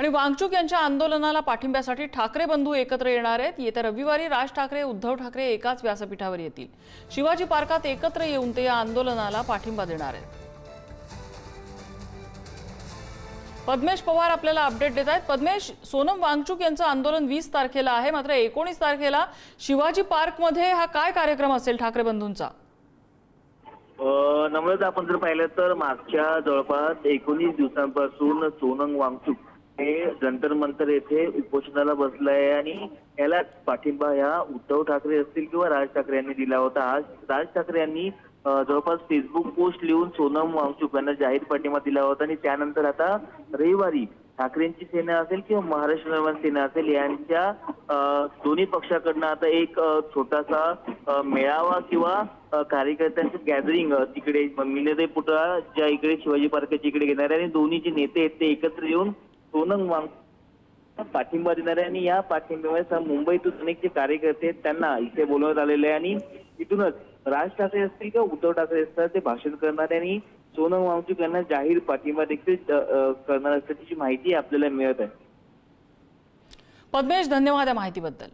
आणि वांगचुक यांच्या आंदोलनाला पाठिंब्यासाठी ठाकरे बंधू एकत्र येणार आहेत। येत्या रविवारी राज ठाकरे उद्धव ठाकरे एकाच व्यासपीठावर येतील। शिवाजी पार्कात एकत्र येऊन ते या आंदोलनाला पाठिंबा देणार आहेत। पद्मेश पवार आपल्याला अपडेट देत आहेत। पद्मेश, सोनम वांगचुक यांचं आंदोलन 20 तारखेला आहे, मात्र 19 तारखेला शिवाजी पार्क मध्ये हा काय कार्यक्रम असेल ठाकरे बंधूंचा? नम्रता, आपण जर पाहिलं तर मागच्या जवळपास 19 दिवसांपासून सोनम वांगचुक हे जंतर मंतर येथे उपोषणाला बसले आहे आणि याला पाठिंबा या उद्धव ठाकरे असतील किंवा राज ठाकरे यांनी दिला होता। आज राज ठाकरे यांनी जवळपास फेसबुक पोस्ट लिहून सोनम वांगचुक यांना जाहीर पाठिंबा दिला होता आणि त्यानंतर आता रविवारी ठाकरेंची सेना असेल किंवा महाराष्ट्र निर्माण सेना असेल यांच्या दोन्ही पक्षाकडनं आता एक छोटासा मेळावा किंवा कार्यकर्त्यांचं गॅदरिंग तिकडे मिलदे पुतळा ज्या इकडे शिवाजी पार्कच्या इकडे घेणार आहे आणि दोन्ही जे नेते आहेत ते एकत्र येऊन सोनम वांगचुक पाठिंबा देणार आहे आणि या पाठिंब्यामुळे मुंबईतून अनेक जे कार्यकर्ते आहेत त्यांना इथे बोलवण्यात आलेले आहे आणि इथूनच राज ठाकरे असतील किंवा उद्धव ठाकरे असतात ते भाषण करणार आहे आणि सोनम वांगचुक यांना जाहीर पाठिंबा देखील करणार असल्याची माहिती आपल्याला मिळत आहे। पद्मेश, धन्यवाद या माहितीबद्दल।